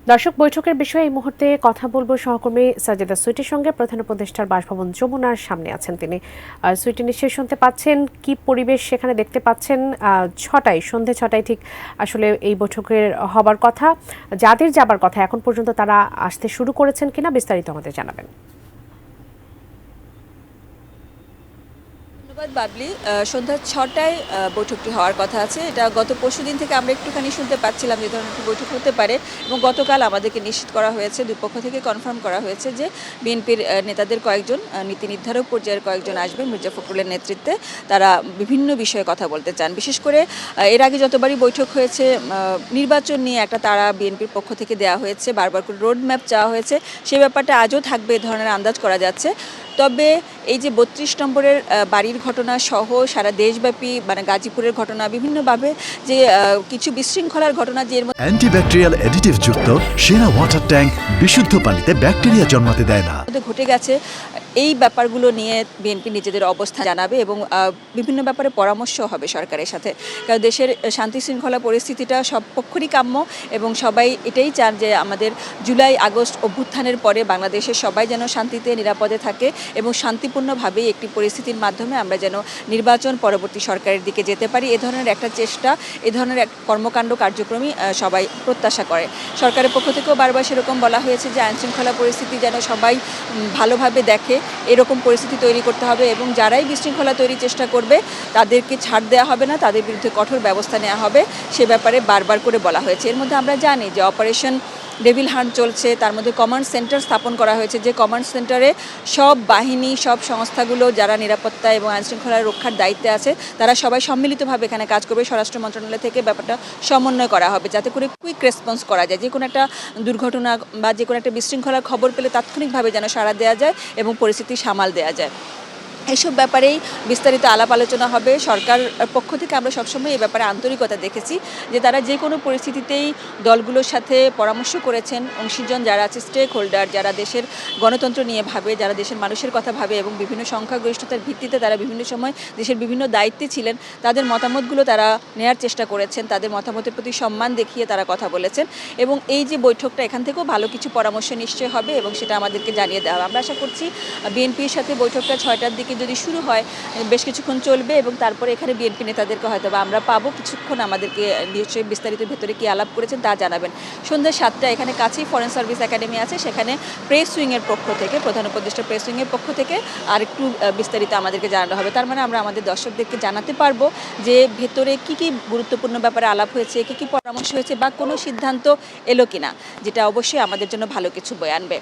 দর্শক, বৈঠকের বিষয়ে এই মুহূর্তে কথা বলবো সহকর্মী সাজেদা সুইটির সঙ্গে। প্রধান উপদেষ্টার বাসভবন যমুনার সামনে আছেন তিনি। সুইটি, নিশ্চয়ই শুনতে পাচ্ছেন কি পরিবেশ সেখানে দেখতে পাচ্ছেন? সন্ধে ছটায় ঠিক আসলে এই বৈঠকের হবার কথা, যাদের যাবার কথা এখন পর্যন্ত তারা আসতে শুরু করেছেন কিনা বিস্তারিত আমাদের জানাবেন। ধন্যবাদ বাবলি। সন্ধ্যা ৬টায় বৈঠকটি হওয়ার কথা আছে। এটা গত পরশুদিন থেকে আমরা একটুখানি শুনতে পাচ্ছিলাম যে ধরনের একটি বৈঠক হতে পারে, এবং গতকাল আমাদেরকে নিশ্চিত করা হয়েছে, দুই পক্ষ থেকে কনফার্ম করা হয়েছে যে বিএনপির নেতাদের কয়েকজন, নীতি নির্ধারক পর্যায়ের কয়েকজন আসবেন মির্জা ফখরুলের নেতৃত্বে। তারা বিভিন্ন বিষয়ে কথা বলতে চান। বিশেষ করে এর আগে যতবারই বৈঠক হয়েছে নির্বাচন নিয়ে একটা তারা বিএনপির পক্ষ থেকে দেওয়া হয়েছে, বারবার করে রোড ম্যাপ চাওয়া হয়েছে। সেই ব্যাপারটা আজও থাকবে এ ধরনের আন্দাজ করা যাচ্ছে। তবে এই যে ৩২ নম্বরের বাড়ির ঘটনা সহ সারা দেশব্যাপী মানে গাজীপুরের ঘটনা, বিভিন্নভাবে যে কিছু বিশৃঙ্খলার ঘটনা, যে এর মধ্যে অ্যান্টিব্যাকটেরিয়াল অ্যাডিটিভ যুক্ত সেরা ওয়াটার ট্যাঙ্ক বিশুদ্ধ পানিতে ব্যাকটেরিয়া জন্মাতে দেয় না। ঘটে গেছে, এই ব্যাপারগুলো নিয়ে বিএনপি নিজেদের অবস্থান জানাবে এবং বিভিন্ন ব্যাপারে পরামর্শ হবে সরকারের সাথে। কারণ দেশের শান্তি শৃঙ্খলা পরিস্থিতিটা সব পক্ষেরই কাম্য, এবং সবাই এটাই চান যে আমাদের জুলাই আগস্ট অভ্যুত্থানের পরে বাংলাদেশের সবাই যেন শান্তিতে নিরাপদে থাকে এবং শান্তিপূর্ণভাবেই একটি পরিস্থিতির মাধ্যমে আমরা যেন নির্বাচন পরবর্তী সরকারের দিকে যেতে পারি। এ ধরনের একটা চেষ্টা, এ ধরনের এক কর্মকাণ্ড কার্যক্রমই সবাই প্রত্যাশা করে। সরকারের পক্ষ থেকেও বারবার সেরকম বলা হয়েছে যে আইনশৃঙ্খলা পরিস্থিতি যেন সবাই ভালোভাবে দেখে, এরকম পরিস্থিতি তৈরি করতে হবে, এবং যারাই বিশৃঙ্খলা তৈরির চেষ্টা করবে তাদেরকে ছাড় দেওয়া হবে না, তাদের বিরুদ্ধে কঠোর ব্যবস্থা নেওয়া হবে, সে ব্যাপারে বারবার করে বলা হয়েছে। এর মধ্যে আমরা জানি যে অপারেশন ডেভিল হান্ট চলছে, তার মধ্যে কমান্ড সেন্টার স্থাপন করা হয়েছে, যে কমান্ড সেন্টারে সব বাহিনী, সব সংস্থাগুলো যারা নিরাপত্তা এবং আইনশৃঙ্খলা রক্ষার দায়িত্বে আছে তারা সবাই সম্মিলিতভাবে এখানে কাজ করবে। স্বরাষ্ট্র মন্ত্রণালয় থেকে ব্যাপারটা সমন্বয় করা হবে যাতে করে কুইক রেসপন্স করা যায়, যে কোনো একটা দুর্ঘটনা বা যে কোনো একটা বিশৃঙ্খলার খবর পেলে তাৎক্ষণিকভাবে যেন সাড়া দেওয়া যায় এবং পরিস্থিতি সামাল দেওয়া যায়। এইসব ব্যাপারেই বিস্তারিত আলাপ আলোচনা হবে। সরকার পক্ষ থেকে আমরা সবসময় এই ব্যাপারে আন্তরিকতা দেখেছি, যে তারা যে কোনো পরিস্থিতিতেই দলগুলোর সাথে পরামর্শ করেছেন। অংশীজন যারা আছে, স্টেক হোল্ডার, যারা দেশের গণতন্ত্র নিয়ে ভাবে, যারা দেশের মানুষের কথা ভাবে এবং বিভিন্ন সংখ্যাগরিষ্ঠতার ভিত্তিতে তারা বিভিন্ন সময় দেশের বিভিন্ন দায়িত্বে ছিলেন, তাদের মতামতগুলো তারা নেয়ার চেষ্টা করেছেন, তাদের মতামতের প্রতি সম্মান দেখিয়ে তারা কথা বলেছেন। এবং এই যে বৈঠকটা, এখান থেকেও ভালো কিছু পরামর্শ নিশ্চয় হবে এবং সেটা আমাদেরকে জানিয়ে দেওয়া হবে। আমরা আশা করছি বিএনপির সাথে বৈঠকটা ৬টার দিকে যদি শুরু হয়, বেশ কিছুক্ষণ চলবে এবং তারপরে এখানে বিএনপি নেতাদেরকে হয়তো বা আমরা পাবো কিছুক্ষণ, আমাদেরকে নিশ্চয়ই বিস্তারিত ভেতরে কি আলাপ করেছেন তা জানাবেন। সন্ধ্যা ৭টায় এখানে কাছেই ফরেন সার্ভিস একাডেমি আছে, সেখানে প্রেস উইংয়ের পক্ষ থেকে, প্রধান উপদেষ্টা প্রেস উইংয়ের পক্ষ থেকে আর একটু বিস্তারিত আমাদেরকে জানানো হবে। তার মানে আমরা আমাদের দর্শকদেরকে জানাতে পারবো যে ভেতরে কি কি গুরুত্বপূর্ণ ব্যাপারে আলাপ হয়েছে, কি কি পরামর্শ হয়েছে বা কোনো সিদ্ধান্ত এলো কিনা, যেটা অবশ্যই আমাদের জন্য ভালো কিছু বয়ে আনবে।